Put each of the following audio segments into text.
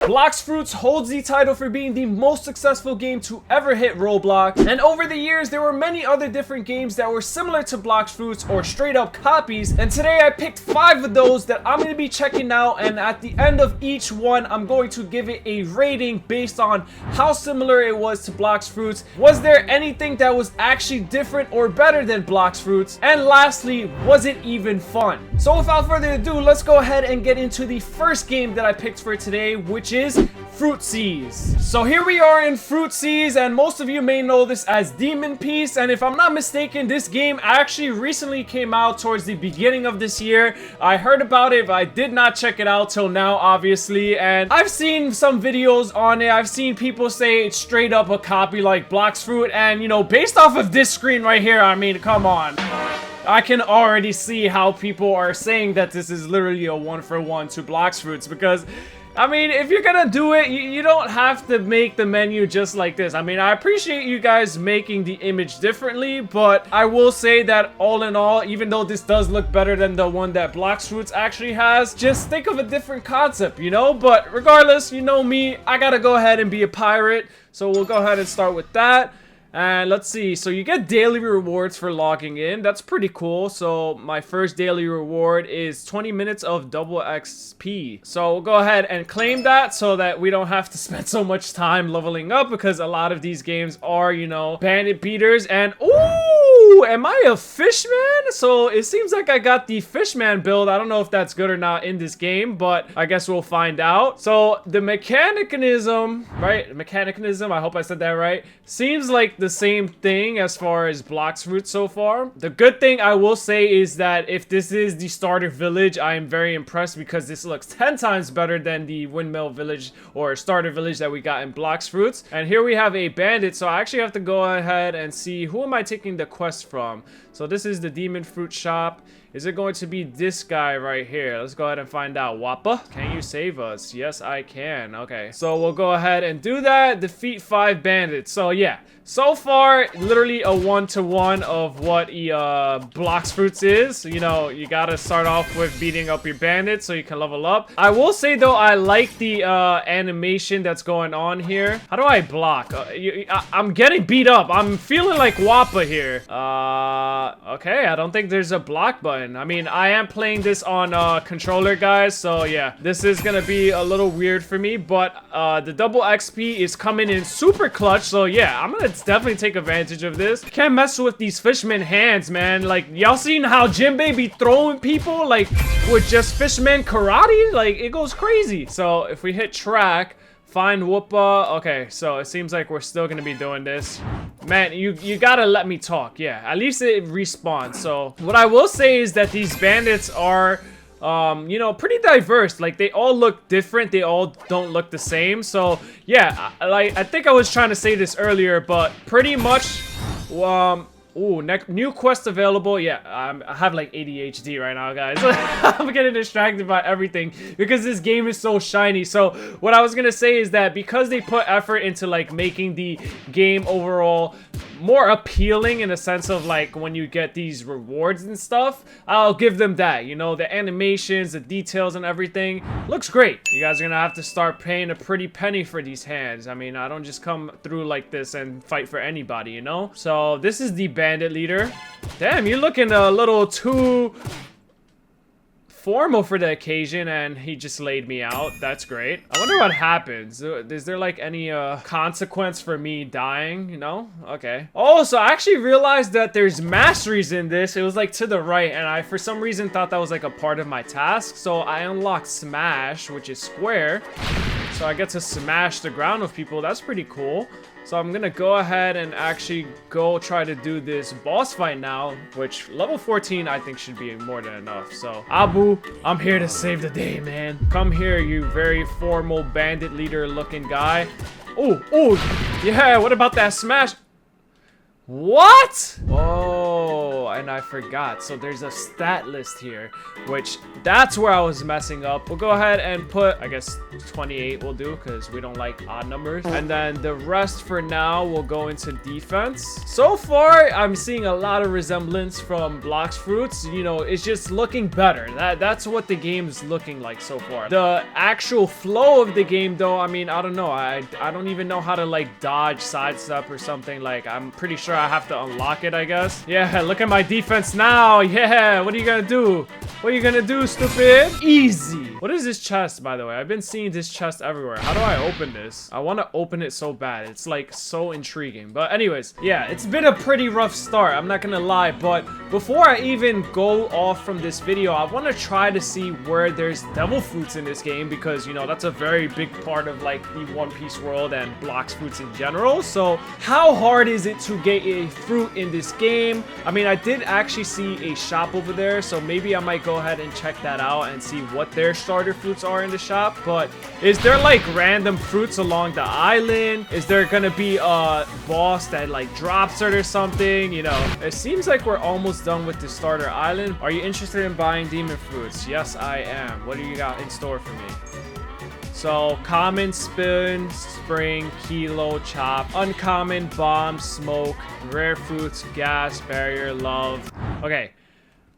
Blox Fruits holds the title for being the most successful game to ever hit Roblox, and over the years there were many other different games that were similar to Blox Fruits or straight up copies, and today I picked 5 of those that I'm going to be checking out, and at the end of each one I'm going to give it a rating based on how similar it was to Blox Fruits. Was there anything that was actually different or better than Blox Fruits? And lastly, was it even fun? So without further ado, let's go ahead and get into the first game that I picked for today, which is Fruitsies. So here we are in Fruitsies, and most of you may know this as Demon Piece, and if I'm not mistaken, this game actually recently came out towards the beginning of this year. I heard about it, but I did not check it out till now, obviously, and I've seen some videos on it. I've seen people say it's straight up a copy like Blox Fruit, and you know, based off of this screen right here, I mean, come on. I can already see how people are saying that this is literally a 1-for-1 to Blox Fruits, because I mean, if you're gonna do it, you don't have to make the menu just like this. I mean, I appreciate you guys making the image differently, but I will say that all in all, even though this does look better than the one that Blox Fruits actually has, just think of a different concept, you know? But regardless, you know me, I gotta go ahead and be a pirate, so we'll go ahead and start with that. And let's see, so you get daily rewards for logging in. That's pretty cool. So my first daily reward is 20 minutes of double XP. So we'll go ahead and claim that so that we don't have to spend so much time leveling up, because a lot of these games are, you know, bandit beaters. And ooh, am I a fishman? So it seems like I got the fishman build. I don't know if that's good or not in this game, but I guess we'll find out. So the mechanism, right? Mechanism, I hope I said that right. Seems like the same thing as far as Blox Fruits so far. The good thing I will say is that if this is the starter village, I am very impressed, because this looks 10 times better than the windmill village or starter village that we got in Blox Fruits. And here we have a bandit, so I actually have to go ahead and see who am I taking the quest from. So this is the demon fruit shop. Is it going to be this guy right here? Let's go ahead and find out. Wepaaa, can you save us? Yes, I can. Okay, so we'll go ahead and do that. Defeat 5 bandits. So yeah, so far, literally a 1-to-1 of what Blox Fruits is. You know, you gotta start off with beating up your bandits so you can level up. I will say though, I like the animation that's going on here. How do I block? I'm getting beat up. I'm feeling like Wepaaa here. Okay, I don't think there's a block button. I mean, I am playing this on controller, guys, so yeah, this is gonna be a little weird for me, but the double XP is coming in super clutch, so yeah, I'm gonna definitely take advantage of this. Can't mess with these fishman hands, man. Like, y'all seen how Jinbei be throwing people like with just fishman karate? Like, it goes crazy. So if we hit track, find Wepaaa. Okay, so it seems like we're still gonna be doing this. Man, you gotta let me talk. Yeah, at least it respawns. So what I will say is that these bandits are you know, pretty diverse. Like, they all look different. They all don't look the same. So yeah, I think I was trying to say this earlier, but pretty much ooh, new quest available. Yeah, I have like ADHD right now, guys. I'm getting distracted by everything because this game is so shiny. So what I was gonna say is that because they put effort into like making the game overall more appealing in a sense of like when you get these rewards and stuff, I'll give them that. You know, the animations, the details and everything looks great. You guys are gonna have to start paying a pretty penny for these hands. I mean, I don't just come through like this and fight for anybody, you know? So this is the bandit leader. Damn, you're looking a little too formal for the occasion, and he just laid me out. That's great. I wonder what happens. Is there like any consequence for me dying? You know? Okay. Oh, so I actually realized that there's masteries in this. It was like to the right, and I for some reason thought that was like a part of my task. So I unlocked smash, which is square, so I get to smash the ground with people. That's pretty cool. So I'm gonna go ahead and actually go try to do this boss fight now, which level 14 I think should be more than enough. So Abu, I'm here to save the day, man. Come here, you very formal bandit leader looking guy. Oh, yeah, what about that smash? What? Oh, I and I forgot. So there's a stat list here, which that's where I was messing up. We'll go ahead and put, I guess 28 will do because we don't like odd numbers. And then the rest for now will go into defense. So far, I'm seeing a lot of resemblance from Blox Fruits. You know, it's just looking better. That's what the game's looking like so far. The actual flow of the game though, I mean, I don't know. I don't even know how to like dodge, sidestep or something. Like, I'm pretty sure I have to unlock it, I guess. Yeah, look at my defense now. Yeah, what are you gonna do? What are you gonna do, stupid? Easy. What is this chest, by the way? I've been seeing this chest everywhere. How do I open this? I want to open it so bad. It's like so intriguing. But anyways, yeah, it's been a pretty rough start. I'm not gonna lie. But before I even go off from this video, I want to try to see where there's devil fruits in this game, because, you know, that's a very big part of like the One Piece world and Blox Fruits in general. So how hard is it to get a fruit in this game? I mean, I did actually see a shop over there, so maybe I might go ahead and check that out and see what their starter fruits are in the shop. But is there like random fruits along the island? Is there gonna be a boss that like drops it or something? You know, it seems like we're almost done with the starter island. Are you interested in buying demon fruits? Yes, I am. What do you got in store for me? So, common, spin, spring, kilo, chop, uncommon, bomb, smoke, rare fruits, gas, barrier, love. Okay.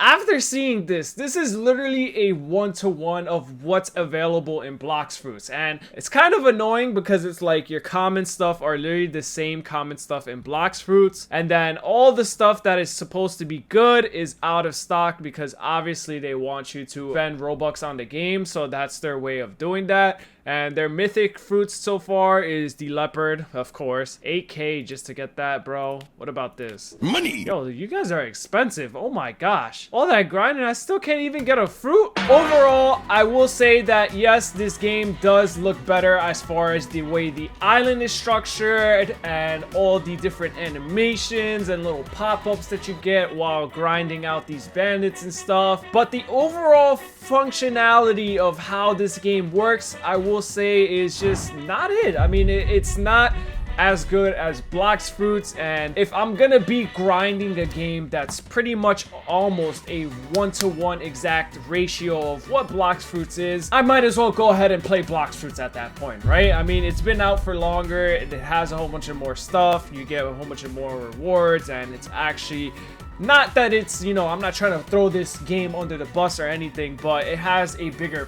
After seeing this is literally a one-to-one of what's available in Blox Fruits. And it's kind of annoying because it's like your common stuff are literally the same common stuff in Blox Fruits. And then all the stuff that is supposed to be good is out of stock because obviously they want you to spend Robux on the game. So that's their way of doing that. And their mythic fruits so far is the leopard, of course. 8K just to get that, bro. What about this? Money! Yo, you guys are expensive. Oh my gosh. All that grinding, I still can't even get a fruit. Overall, I will say that yes, this game does look better as far as the way the island is structured and all the different animations and little pop-ups that you get while grinding out these bandits and stuff. But the overall functionality of how this game works, I will say, is just not it. I mean, it's not as good as Blox Fruits, and if I'm gonna be grinding a game that's pretty much almost a one-to-one exact ratio of what Blox Fruits is, I might as well go ahead and play Blox Fruits at that point, right? I mean, it's been out for longer, it has a whole bunch of more stuff, you get a whole bunch of more rewards, and it's actually not that it's, you know, I'm not trying to throw this game under the bus or anything, but it has a bigger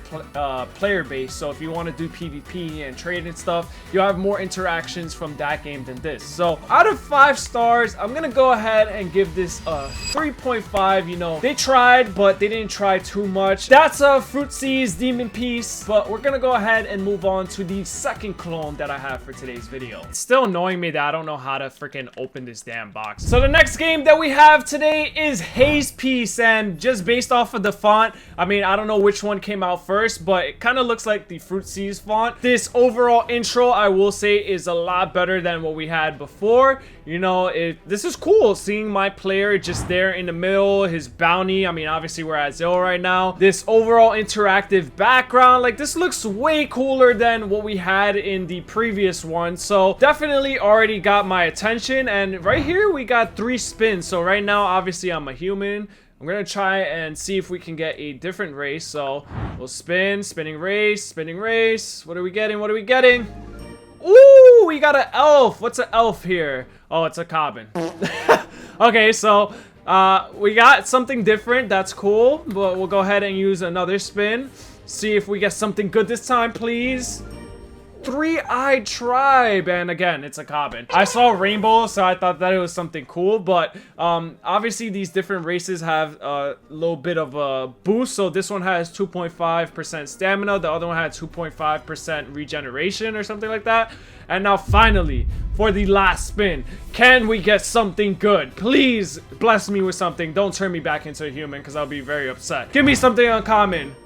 player base. So if you want to do PvP and trade and stuff, you have more interactions from that game than this. So out of 5 stars, I'm going to go ahead and give this a 3.5. You know, they tried, but they didn't try too much. That's a Fruit Seas Demon Piece, but we're going to go ahead and move on to the second clone that I have for today's video. It's still annoying me that I don't know how to freaking open this damn box. So the next game that we have today is Haze Piece, and just based off of the font, I mean, I don't know which one came out first, but it kind of looks like the Fruit Seas font. This overall intro, I will say, is a lot better than what we had before. You know, this is cool seeing my player just there in the middle, his bounty. I mean, obviously we're at 0 right now. This overall interactive background, like, this looks way cooler than what we had in the previous one. So definitely already got my attention. And right here we got 3 spins. So right now, obviously I'm a human. I'm gonna try and see if we can get a different race. So we'll spinning race. What are we getting? What are we getting? Ooh, we got an elf. What's an elf here? Oh, it's a Cobbin. Okay, so we got something different. That's cool. But we'll go ahead and use another spin. See if we get something good this time, please. Three-eyed tribe, and again, it's a Cobbin. I saw rainbow, so I thought that it was something cool, but obviously these different races have a little bit of a boost. So this one has 2.5% stamina, the other one had 2.5% regeneration or something like that. And now finally, for the last spin, can we get something good? Please bless me with something. Don't turn me back into a human, because I'll be very upset. Give me something uncommon.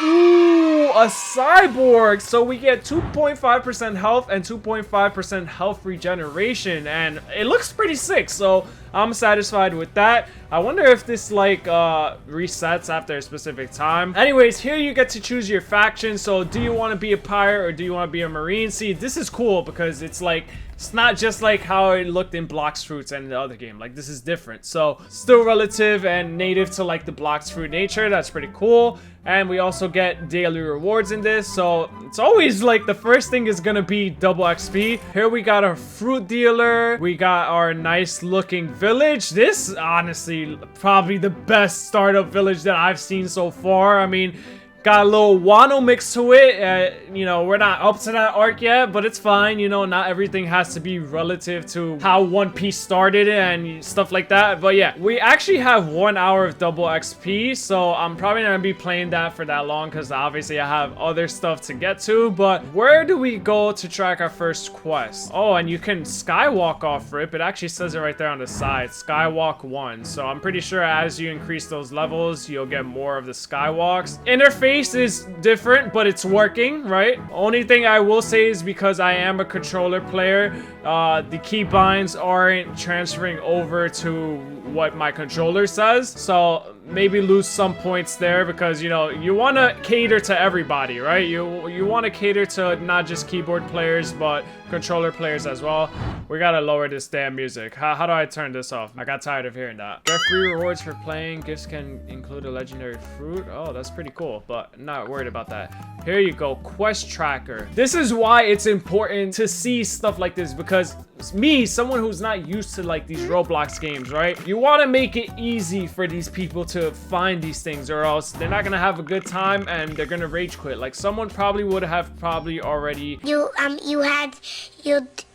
Ooh, a cyborg. So we get 2.5% health and 2.5% health regeneration, and it looks pretty sick. So I'm satisfied with that. I wonder if this like resets after a specific time. Anyways, here you get to choose your faction. So do you want to be a pirate or do you want to be a marine? See, this is cool because it's like, it's not just like how it looked in Blox Fruits and the other game. Like, this is different. So, still relative and native to like the Blox Fruit nature. That's pretty cool. And we also get daily rewards in this. So, it's always like the first thing is gonna be double XP. Here we got our fruit dealer. We got our nice looking village. This, honestly, probably the best startup village that I've seen so far. I mean, got a little Wano mix to it. You know, we're not up to that arc yet, but it's fine. You know, not everything has to be relative to how One Piece started and stuff like that. But yeah, we actually have 1 hour of double XP. So I'm probably not gonna be playing that for that long because obviously I have other stuff to get to. But where do we go to track our first quest? Oh, and you can skywalk off rip. It actually says it right there on the side. Skywalk 1. So I'm pretty sure as you increase those levels, you'll get more of the skywalks. Interface is different, but it's working, right? Only thing I will say is because I am a controller player, the keybinds aren't transferring over to what my controller says, so maybe lose some points there because, you know, you want to cater to everybody, right? You want to cater to not just keyboard players but controller players as well. We gotta lower this damn music. How do I turn this off? I got tired of hearing that. Get free rewards for playing. Gifts can include a legendary fruit. Oh, that's pretty cool, but not worried about that. Here you go, quest tracker. This is why it's important to see stuff like this because me, someone who's not used to like these Roblox games, right? You want to make it easy for these people to find these things or else they're not gonna have a good time and they're gonna rage quit. Like someone probably would have already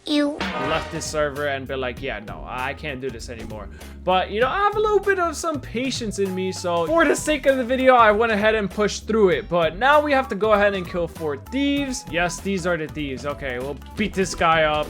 you left this server and be like, yeah, no, I can't do this anymore. But, you know, I have a little bit of some patience in me, so for the sake of the video, I went ahead and pushed through it. But now we have to go ahead and kill 4 thieves. Yes, these are the thieves. Okay, we'll beat this guy up.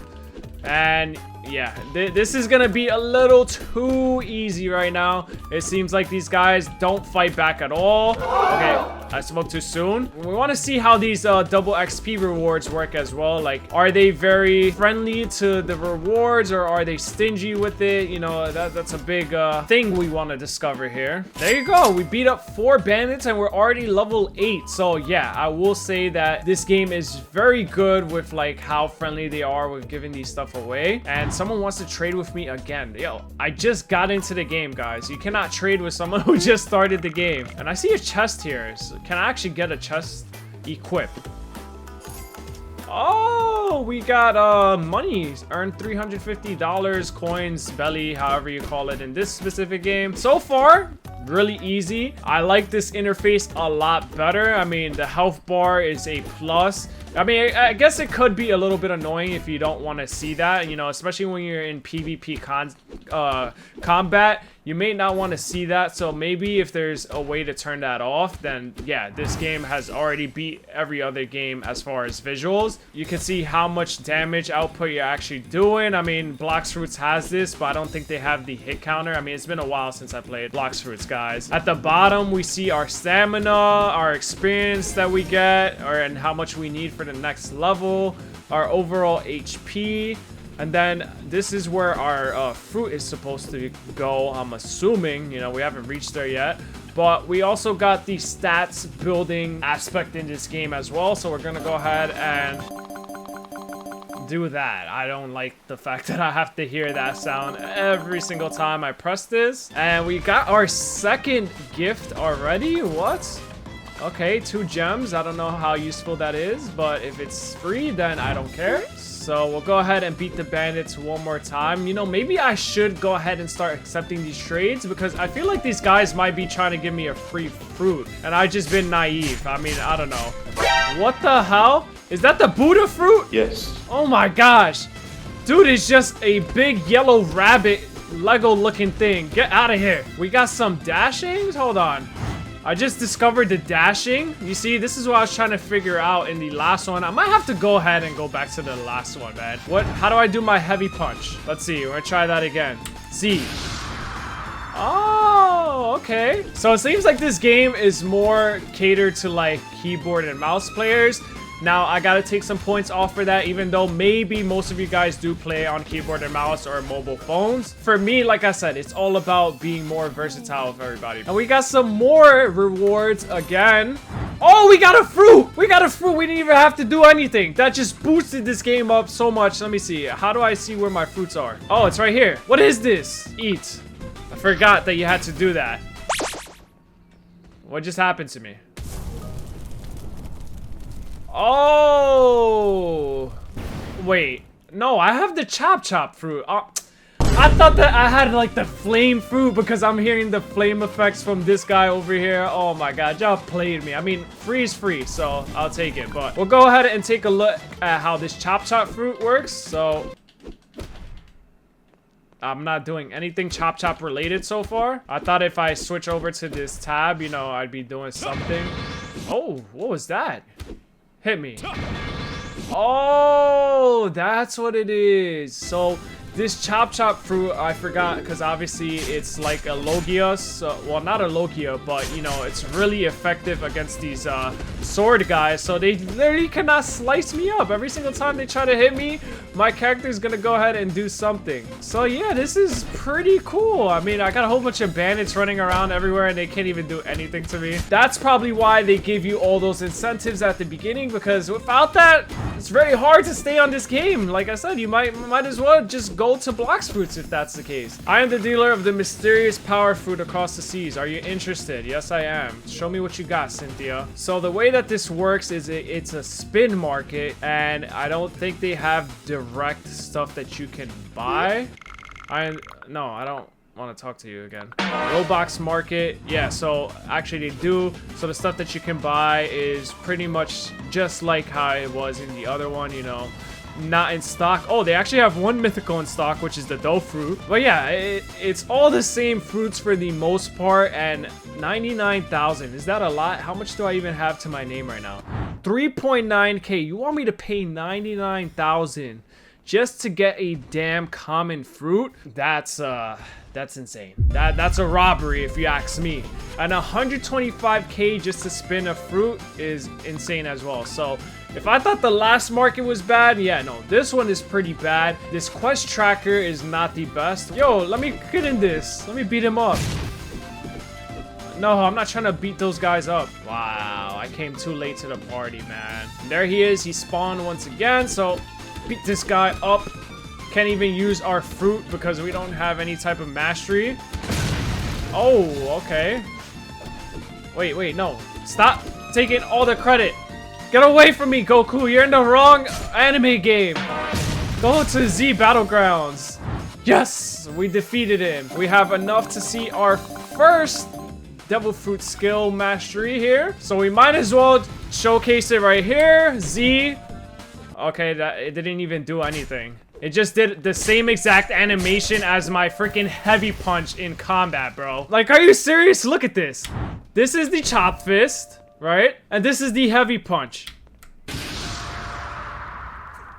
And yeah, this is gonna be a little too easy right now. It seems like these guys don't fight back at all. Okay, I spoke too soon. We want to see how these double XP rewards work as well. Like, are they very friendly to the rewards or are they stingy with it? You know, that's a big thing we want to discover here. There you go. We beat up 4 bandits and we're already level 8. So yeah, I will say that this game is very good with like how friendly they are with giving these stuff away. And someone wants to trade with me again. Yo, I just got into the game, guys. You cannot trade with someone who just started the game. And I see a chest here. So can I actually get a chest equip? Oh, we got money. Earned $350, coins, belly, however you call it in this specific game. So far, really easy. I like this interface a lot better. I mean, the health bar is a plus. I mean, I guess it could be a little bit annoying if you don't want to see that, you know, especially when you're in PvP combat. You may not want to see that, so maybe if there's a way to turn that off, then yeah, this game has already beat every other game as far as visuals. You can see how much damage output you're actually doing. I mean, Blox Fruits has this, but I don't think they have the hit counter. I mean, it's been a while since I played Blox Fruits, guys. At the bottom, we see our stamina, our experience that we get, and how much we need for the next level, our overall HP. And then this is where our fruit is supposed to go, I'm assuming. You know, we haven't reached there yet. But we also got the stats building aspect in this game as well. So we're going to go ahead and do that. I don't like the fact that I have to hear that sound every single time I press this. And we got our second gift already. What? Okay, 2 gems. I don't know how useful that is, but if it's free, then I don't care. So we'll go ahead and beat the bandits one more time. You know, maybe I should go ahead and start accepting these trades because I feel like these guys might be trying to give me a free fruit. And I've just been naive. I mean, I don't know. What the hell? Is that the Buddha fruit? Yes. Oh my gosh. Dude, it's just a big yellow rabbit Lego looking thing. Get out of here. We got some dashings? Hold on. I just discovered the dashing. You see, this is what I was trying to figure out in the last one. I might have to go ahead and go back to the last one, man. How do I do my heavy punch? Let's see. We're gonna try that again. See. Oh, okay. So it seems like this game is more catered to like keyboard and mouse players. Now, I gotta take some points off for that, even though maybe most of you guys do play on keyboard and mouse or mobile phones. For me, like I said, it's all about being more versatile with everybody. And we got some more rewards again. Oh, we got a fruit! We got a fruit! We didn't even have to do anything. That just boosted this game up so much. Let me see. How do I see where my fruits are? Oh, it's right here. What is this? Eat. I forgot that you had to do that. What just happened to me? Oh! Wait. No, I have the chop fruit. I thought that I had like the flame fruit because I'm hearing the flame effects from this guy over here. Oh my god, y'all played me. I mean, free is free, so I'll take it. But we'll go ahead and take a look at how this chop fruit works. So I'm not doing anything chop related so far. I thought if I switch over to this tab, you know, I'd be doing something. Oh, what was that? Hit me. Oh, that's what it is. So this chop fruit, I forgot, because obviously it's like a Logia. So, well, not a Logia, but you know, it's really effective against these sword guys. So they literally cannot slice me up. Every single time they try to hit me, my character is gonna go ahead and do something. So yeah, this is pretty cool. I mean, I got a whole bunch of bandits running around everywhere and they can't even do anything to me. That's probably why they give you all those incentives at the beginning, because without that, it's very hard to stay on this game. Like I said, you might as well just go to Blox Fruits if that's the case. I am the dealer of the mysterious power fruit across the seas. Are you interested? Yes, I am. Show me what you got, Cynthia. So the way that this works is it's a spin market, and I don't think they have direct stuff that you can buy. No, I don't want to talk to you again. Roblox market. Yeah, so actually they do. So the stuff that you can buy is pretty much just like how it was in the other one, you know. Not in stock. Oh, they actually have one mythical in stock, which is the dough fruit. But yeah, it's all the same fruits for the most part. And 99,000, is that a lot? How much do I even have to my name right now? 3.9k. You want me to pay 99,000 just to get a damn common fruit? That's insane. That's a robbery if you ask me. And 125k just to spin a fruit is insane as well. So if I thought the last market was bad, yeah, no, this one is pretty bad. This quest tracker is not the best. Yo, let me get in this. Let me beat him up. No, I'm not trying to beat those guys up. Wow, I came too late to the party, man. And there he is. He spawned once again, so beat this guy up. Can't even use our fruit because we don't have any type of mastery. Oh, okay. Wait, no. Stop taking all the credit. Get away from me, Goku. You're in the wrong anime game. Go to Z Battlegrounds. Yes, we defeated him. We have enough to see our first Devil Fruit skill mastery here. So we might as well showcase it right here. Z. Okay, it didn't even do anything. It just did the same exact animation as my freaking heavy punch in combat, bro. Like, are you serious? Look at this. This is the chop fist, right? And this is the heavy punch.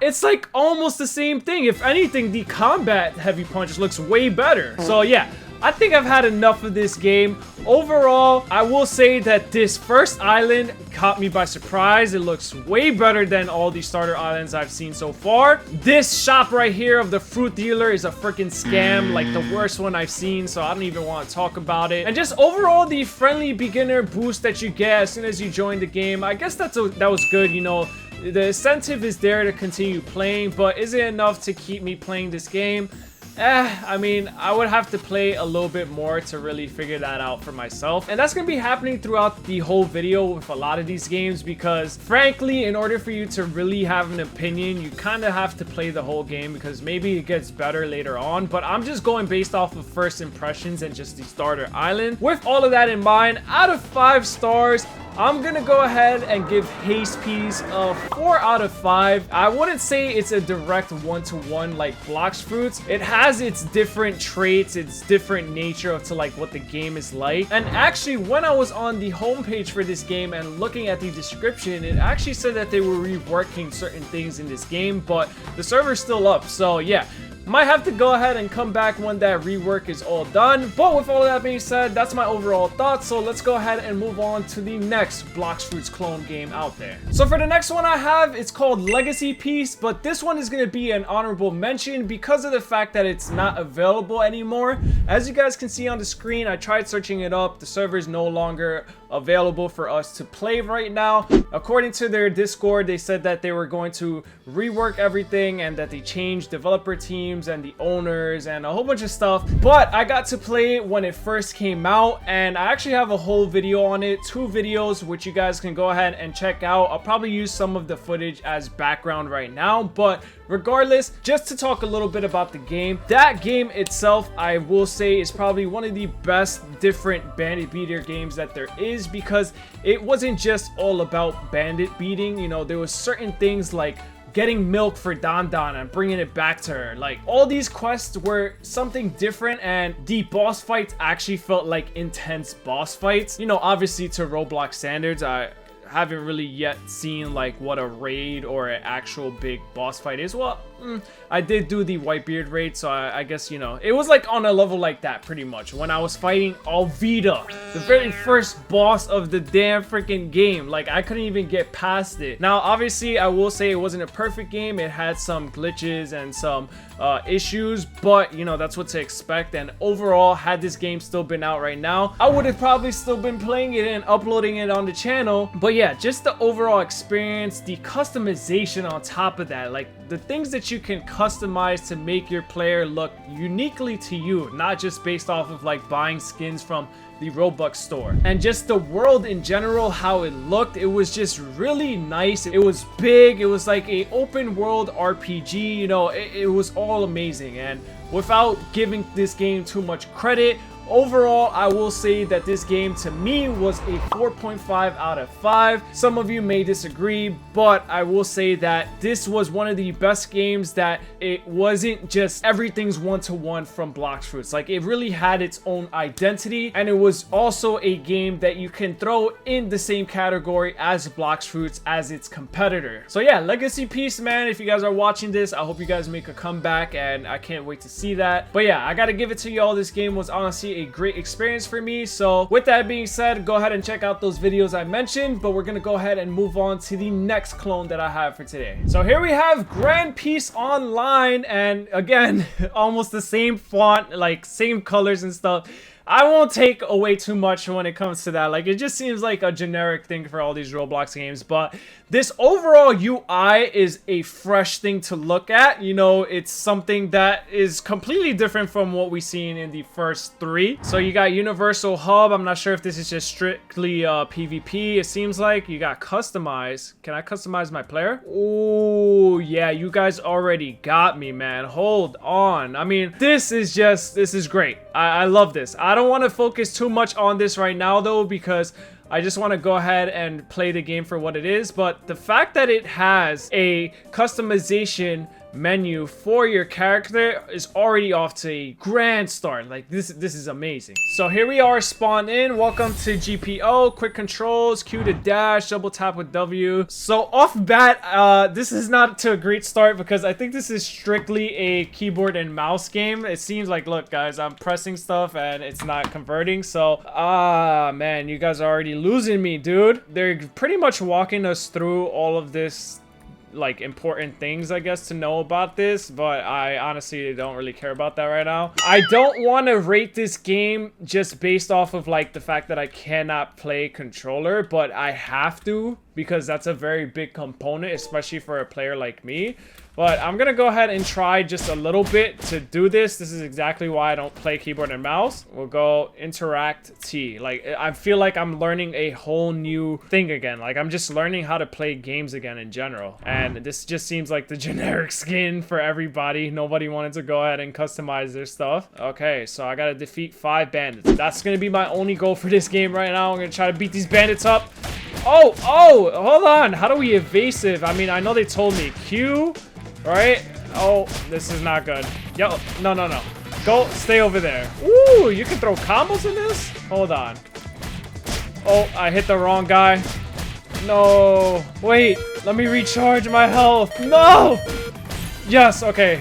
It's like almost the same thing. If anything, the combat heavy punch looks way better. So yeah, I think I've had enough of this game. Overall, I will say that this first island caught me by surprise. It looks way better than all the starter islands I've seen so far. This shop right here of the fruit dealer is a freaking scam, like the worst one I've seen, so I don't even want to talk about it. And just overall, the friendly beginner boost that you get as soon as you join the game, I guess that was good, you know. The incentive is there to continue playing, but is it enough to keep me playing this game? I mean, I would have to play a little bit more to really figure that out for myself. And that's going to be happening throughout the whole video with a lot of these games, because frankly, in order for you to really have an opinion, you kind of have to play the whole game, because maybe it gets better later on. But I'm just going based off of first impressions and just the starter island. With all of that in mind, out of 5 stars, I'm gonna go ahead and give Haste Peas a 4 out of 5. I wouldn't say it's a direct one-to-one like Blox Fruits. It has its different traits, its different nature to like what the game is like. And actually, when I was on the homepage for this game and looking at the description, it actually said that they were reworking certain things in this game, but the server's still up. So yeah, Might have to go ahead and come back when that rework is all done. But with all that being said, that's my overall thoughts. So let's go ahead and move on to the next Blox Fruits clone game out there. So for the next one I have, it's called Legacy Piece, but this one is going to be an honorable mention because of the fact that it's not available anymore. As you guys can see on the screen, I tried searching it up. The server is no longer available for us to play right now. According to their Discord, they said that they were going to rework everything and that they changed developer teams and the owners and a whole bunch of stuff. But I got to play it when it first came out, and I actually have a whole video on it, 2 videos, which you guys can go ahead and check out. I'll probably use some of the footage as background right now, but regardless, just to talk a little bit about the game, that game itself, I will say, is probably one of the best different bandit beater games that there is, because it wasn't just all about bandit beating. You know, there was certain things like getting milk for Don Don and bringing it back to her. Like, all these quests were something different, and the boss fights actually felt like intense boss fights. You know, obviously to Roblox standards, I haven't really yet seen like what a raid or an actual big boss fight is. Well, I did do the Whitebeard raid, so I guess, you know, it was like on a level like that pretty much when I was fighting Alvida, the very first boss of the damn freaking game. Like, I couldn't even get past it. Now, obviously, I will say it wasn't a perfect game. It had some glitches and some issues, but you know, that's what to expect. And overall, had this game still been out right now, I would have probably still been playing it and uploading it on the channel. But yeah, just the overall experience, the customization on top of that, like the things that you can customize to make your player look uniquely to you, not just based off of like buying skins from the Roblox store. And just the world in general, how it looked, it was just really nice. It was big. It was like a open world RPG, you know, it was all amazing. And without giving this game too much credit, overall, I will say that this game to me was a 4.5 out of 5. Some of you may disagree, but I will say that this was one of the best games that it wasn't just everything's one-to-one from Blox Fruits. Like, it really had its own identity, and it was also a game that you can throw in the same category as Blox Fruits as its competitor. So yeah, Legacy Piece, man, if you guys are watching this, I hope you guys make a comeback, and I can't wait to see that. But yeah, I gotta give it to y'all. This game was honestly a great experience for me. So with that being said, go ahead and check out those videos I mentioned, but we're gonna go ahead and move on to the next clone that I have for today. So here we have Grand Peace Online, and again, almost the same font, like same colors and stuff. I won't take away too much when it comes to that. Like, it just seems like a generic thing for all these Roblox games, but this overall UI is a fresh thing to look at. You know, it's something that is completely different from what we've seen in the first 3. So you got Universal Hub. I'm not sure if this is just strictly PvP. It seems like you got customize. Can I customize my player? Oh yeah, you guys already got me, man. Hold on. I mean, this is great. I love this. I don't want to focus too much on this right now though, because I just want to go ahead and play the game for what it is. But the fact that it has a customization menu for your character is already off to a grand start. Like, this is amazing. So here we are, spawned in. Welcome to GPO. Quick controls, Q to dash, double tap with W. So off bat, this is not to a great start because I think this is strictly a keyboard and mouse game. It seems like, look guys, I'm pressing stuff and it's not converting. So man, you guys are already losing me, dude. They're pretty much walking us through all of this, like, important things, I guess, to know about this, but I honestly don't really care about that right now. I don't want to rate this game just based off of like the fact that I cannot play controller, but I have to, because that's a very big component, especially for a player like me. But I'm gonna go ahead and try just a little bit to do this. This is exactly why I don't play keyboard and mouse. We'll go interact T. Like, I feel like I'm learning a whole new thing again. Like, I'm just learning how to play games again in general. And this just seems like the generic skin for everybody. Nobody wanted to go ahead and customize their stuff. Okay, so I gotta defeat 5 bandits. That's gonna be my only goal for this game right now. I'm gonna try to beat these bandits up. Oh, hold on. How do we evasive? I mean, I know they told me Q. Right? Oh, this is not good. Yo, no. Go, stay over there. Ooh, you can throw combos in this? Hold on. Oh, I hit the wrong guy. No. Wait, let me recharge my health. No! Yes, okay.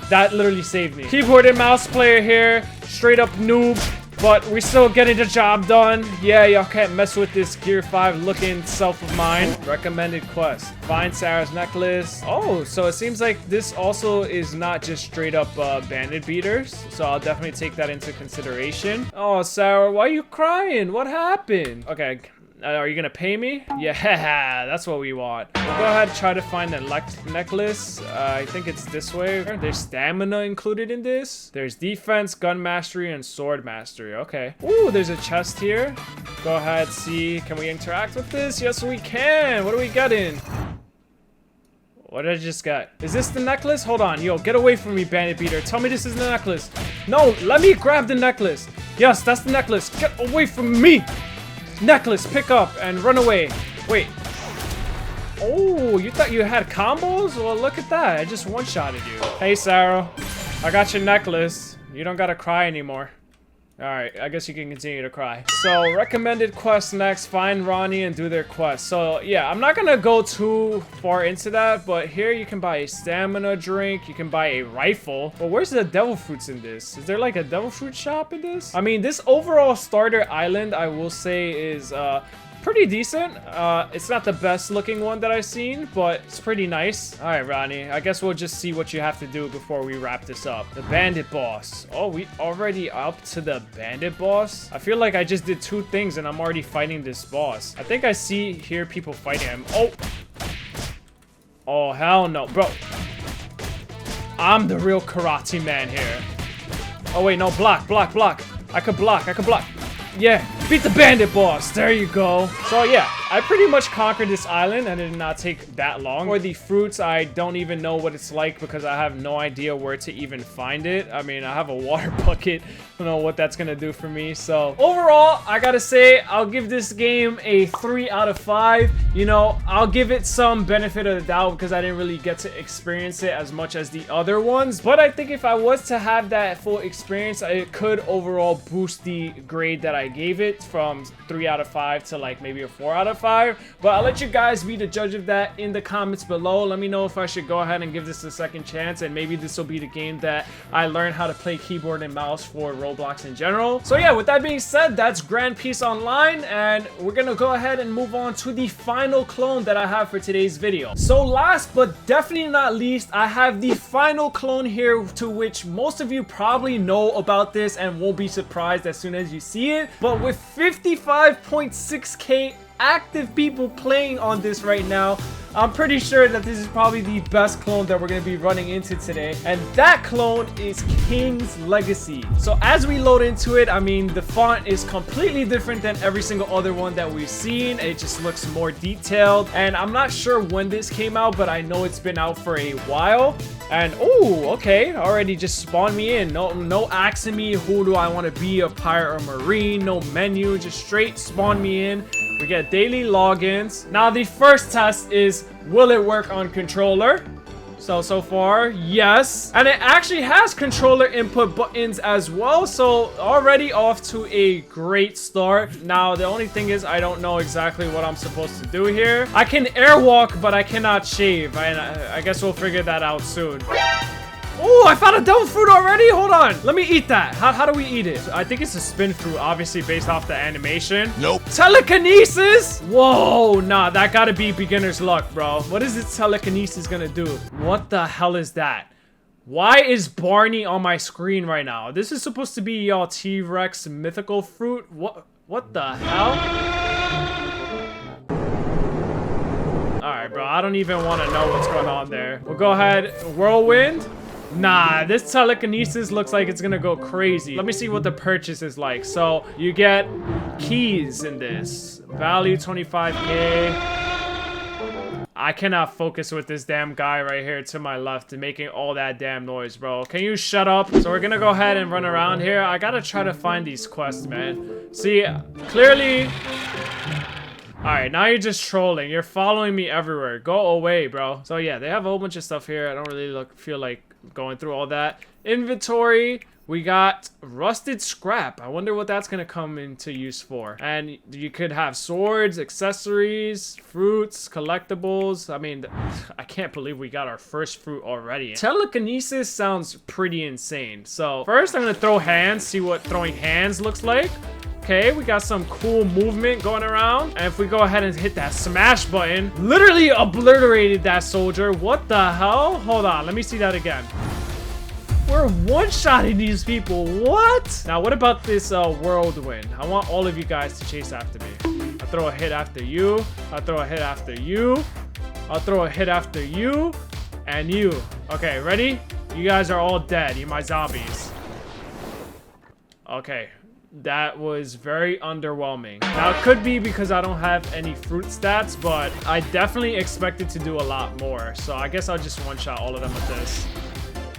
that literally saved me. Keyboard and mouse player here. Straight up noob. But we're still getting the job done. Yeah, y'all can't mess with this Gear 5 looking self of mine. Recommended quest. Find Sarah's necklace. Oh, so it seems like this also is not just straight up bandit beaters. So I'll definitely take that into consideration. Oh, Sarah, why are you crying? What happened? Okay. Are you gonna pay me? Yeah, that's what we want. We'll go ahead and try to find the necklace. I think it's this way. There's stamina included in this. There's defense, gun mastery, and sword mastery. Okay. Ooh, there's a chest here. Go ahead, see. Can we interact with this? Yes, we can. What are we getting? What did I just get? Is this the necklace? Hold on. Yo, get away from me, bandit beater. Tell me this is the necklace. No, let me grab the necklace. Yes, that's the necklace. Get away from me. Necklace, pick up and run away. Wait. Oh, you thought you had combos? Well, look at that. I just one-shotted you. Hey, Sarah. I got your necklace. You don't gotta cry anymore. Alright, I guess you can continue to cry. So, recommended quest next. Find Ronnie and do their quest. So, yeah, I'm not gonna go too far into that, but here you can buy a stamina drink. You can buy a rifle. But where's the devil fruits in this? Is there like a devil fruit shop in this? I mean, this overall starter island, I will say, is pretty decent. It's not the best looking one that I've seen, but it's pretty nice. All right, Ronnie, I guess we'll just see what you have to do before we wrap this up. The bandit boss. Oh, we already up to the bandit boss? I feel like I just did 2 things and I'm already fighting this boss. I think I hear people fighting him. Oh. Oh, hell no, bro. I'm the real karate man here. Oh, wait, no, block. I could block. Yeah, beat the bandit boss. There you go. So yeah, I pretty much conquered this island and it did not take that long. For the fruits, I don't even know what it's like because I have no idea where to even find it. I mean, I have a water bucket. I don't know what that's gonna do for me. So overall, I gotta say, I'll give this game a 3 out of 5. You know, I'll give it some benefit of the doubt because I didn't really get to experience it as much as the other ones. But I think if I was to have that full experience, it could overall boost the grade that I gave it from 3 out of 5 to like maybe a 4 out of 5. But I'll let you guys be the judge of that in the comments below. Let me know if I should go ahead and give this a second chance, and maybe this will be the game that I learn how to play keyboard and mouse for Roblox in general. So yeah, with that being said, that's Grand Peace Online, and we're gonna go ahead and move on to the final clone that I have for today's video. So last but definitely not least, I have the final clone here, to which most of you probably know about this and won't be surprised as soon as you see it. But with 55.6k active people playing on this right now, I'm pretty sure that this is probably the best clone that we're going to be running into today, and that clone is King's Legacy. So as we load into it, I mean, the font is completely different than every single other one that we've seen. It just looks more detailed, and I'm not sure when this came out, but I know it's been out for a while. And oh, okay, already just spawned me in. No asking me who do I want to be, a pirate or marine, no menu, just straight spawn me in. We get daily logins. Now the first test is, will it work on controller? So far, yes. And it actually has controller input buttons as well. So already off to a great start. Now, the only thing is I don't know exactly what I'm supposed to do here. I can airwalk, but I cannot shave. I guess we'll figure that out soon. Oh, I found a devil fruit already? Hold on. Let me eat that. How do we eat it? I think it's a spin fruit, obviously based off the animation. Nope. Telekinesis? Whoa, nah, that gotta be beginner's luck, bro. What is this telekinesis gonna do? What the hell is that? Why is Barney on my screen right now? This is supposed to be y'all T-Rex mythical fruit. What the hell? Alright, bro, I don't even want to know what's going on there. We'll go ahead. Whirlwind? Nah, this telekinesis looks like it's gonna go crazy. Let me see what the purchase is like. So, you get keys in this. Value 25k. I cannot focus with this damn guy right here to my left and making all that damn noise, bro. Can you shut up? So we're gonna go ahead and run around here. I gotta try to find these quests, man. See, clearly... Alright, now you're just trolling. You're following me everywhere. Go away, bro. So yeah, they have a whole bunch of stuff here. I don't really feel like going through all that. Inventory. We got rusted scrap. I wonder what that's gonna come into use for. And you could have swords, accessories, fruits, collectibles. I mean, I can't believe we got our first fruit already. Telekinesis sounds pretty insane. So first I'm gonna throw hands, see what throwing hands looks like. Okay, we got some cool movement going around. And if we go ahead and hit that smash button, literally obliterated that soldier. What the hell? Hold on, let me see that again. We're one-shotting these people. What? Now, what about this whirlwind? I want all of you guys to chase after me. I'll throw a hit after you. I'll throw a hit after you. I'll throw a hit after you. And you. Okay, ready? You guys are all dead. You're my zombies. Okay. That was very underwhelming. Now, it could be because I don't have any fruit stats, but I definitely expected to do a lot more. So I guess I'll just one-shot all of them with this.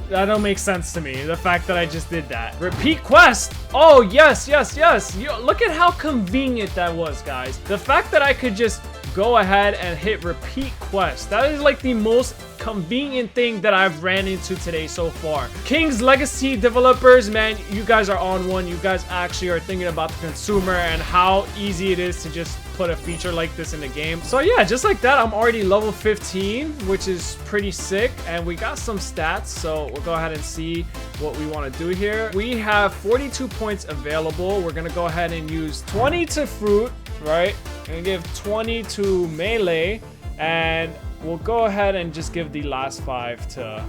That don't make sense to me, the fact that I just did that. Repeat quest! Oh, yes, yes, yes! Look at how convenient that was, guys. The fact that I could just go ahead and hit repeat quest. That is like the most convenient thing that I've ran into today so far. King's Legacy developers, man, you guys are on one. You guys actually are thinking about the consumer and how easy it is to just put a feature like this in the game. So yeah, just like that, I'm already level 15, which is pretty sick. And we got some stats, so we'll go ahead and see what we want to do here. We have 42 points available. We're gonna go ahead and use 20 to fruit, right? Gonna give 20 to melee, and we'll go ahead and just give the last 5 to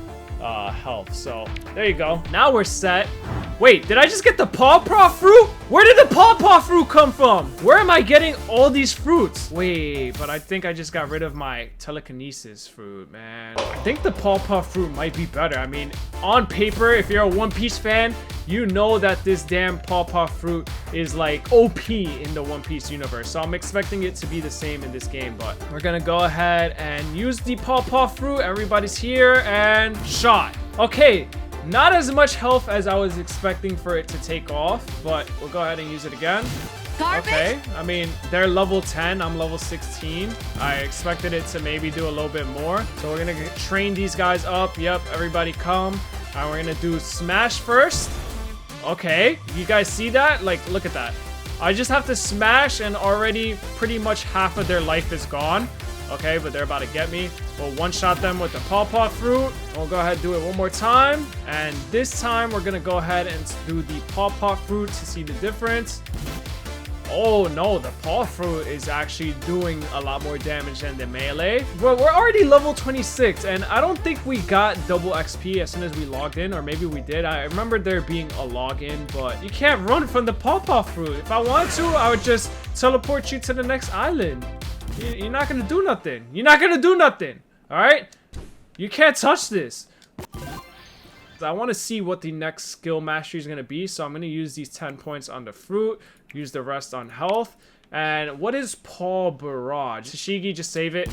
health. So there you go. Now we're set. Wait, did I just get the pawpaw fruit? Where did the pawpaw fruit come from? Where am I getting all these fruits? Wait, but I think I just got rid of my telekinesis fruit, man. I think the pawpaw fruit might be better. I mean, on paper, if you're a One Piece fan, you know that this damn pawpaw fruit is like OP in the One Piece universe. So I'm expecting it to be the same in this game, but we're gonna go ahead and use the pawpaw fruit. Everybody's here and shot. Okay. Not as much health as I was expecting for it to take off, but we'll go ahead and use it again. Garbage. Okay, I mean, they're level 10, I'm level 16. I expected it to maybe do a little bit more. So we're gonna train these guys up. Yep, everybody come. And we're gonna do smash first. Okay, you guys see that? Like, look at that. I just have to smash and already pretty much half of their life is gone. Okay, but they're about to get me. We'll one-shot them with the pawpaw fruit. We'll go ahead and do it one more time. And this time, we're going to go ahead and do the pawpaw fruit to see the difference. Oh, no, the paw fruit is actually doing a lot more damage than the melee. Well, we're already level 26, and I don't think we got double XP as soon as we logged in, or maybe we did. I remember there being a login, but you can't run from the pawpaw fruit. If I wanted to, I would just teleport you to the next island. You're not gonna do nothing. You're not gonna do nothing. All right? You can't touch this. I want to see what the next skill mastery is gonna be, so I'm gonna use these 10 points on the fruit, use the rest on health. And what is Paw Barrage? Tashigi, just save it.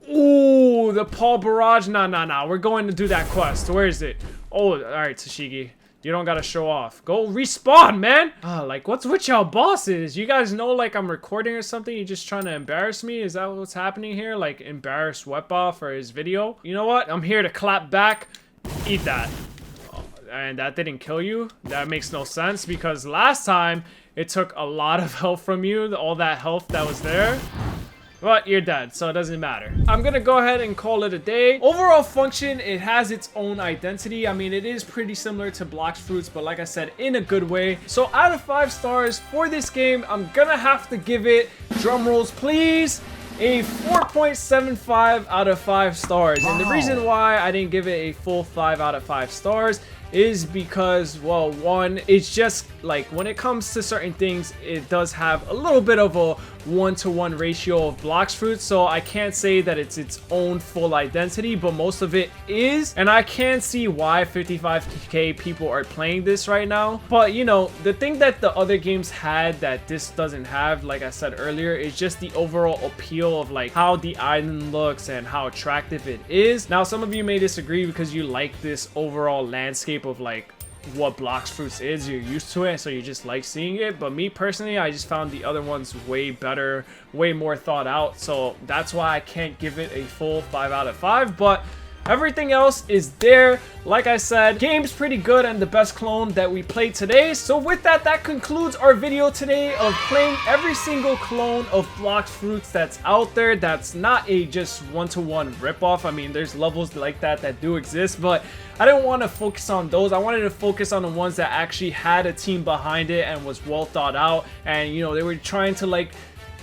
Ooh, the Paw Barrage. Nah. We're going to do that quest. Where is it? Oh, all right, Tashigi. You don't gotta show off. Go respawn, man. Like, what's with y'all bosses? You guys know, like, I'm recording or something? You're just trying to embarrass me? Is that what's happening here? Like, embarrass Wepaaa for his video? You know what? I'm here to clap back. Eat that. Oh, and that didn't kill you? That makes no sense, because last time, it took a lot of health from you. All that health that was there. But you're dead, so it doesn't matter. I'm gonna go ahead and call it a day. Overall function, it has its own identity. I mean, it is pretty similar to Blox Fruits, but like I said, in a good way. So out of 5 stars for this game, I'm gonna have to give it, drum rolls please, a 4.75 out of 5 stars. Wow. And the reason why I didn't give it a full 5 out of 5 stars is because, well, one, it's just like when it comes to certain things, it does have a little bit of a 1-to-1 ratio of Blox Fruits, so I can't say that it's its own full identity, but most of it is, and I can see why 55k people are playing this right now. But you know, the thing that the other games had that this doesn't have, like I said earlier, is just the overall appeal of like how the island looks and how attractive it is. Now, some of you may disagree because you like this overall landscape of like what Blox Fruits is. You're used to it, so you just like seeing it. But me personally, I just found the other ones way better, way more thought out. So that's why I can't give it a full 5 out of 5. But everything else is there. Like I said, game's pretty good and the best clone that we played today. So with that, that concludes our video today of playing every single clone of Blox Fruits that's out there. That's not a just one-to-one ripoff. I mean, there's levels like that do exist, but I didn't want to focus on those. I wanted to focus on the ones that actually had a team behind it and was well thought out. And, you know, they were trying to like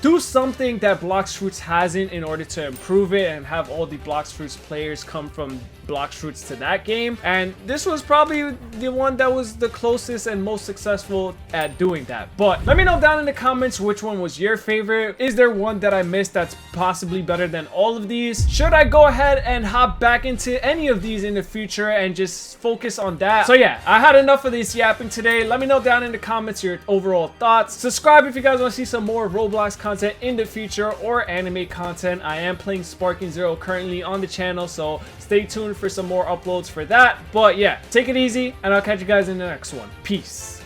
do something that Blox Fruits hasn't in order to improve it and have all the Blox Fruits players come from Blox Fruits to that game. And this was probably the one that was the closest and most successful at doing that. But let me know down in the comments which one was your favorite. Is there one that I missed that's possibly better than all of these? Should I go ahead and hop back into any of these in the future and just focus on that? So yeah, I had enough of this yapping today. Let me know down in the comments your overall thoughts. Subscribe if you guys want to see some more Roblox content in the future or anime content. I am playing Sparking Zero currently on the channel, so stay tuned for some more uploads for that. But yeah, take it easy and I'll catch you guys in the next one. Peace.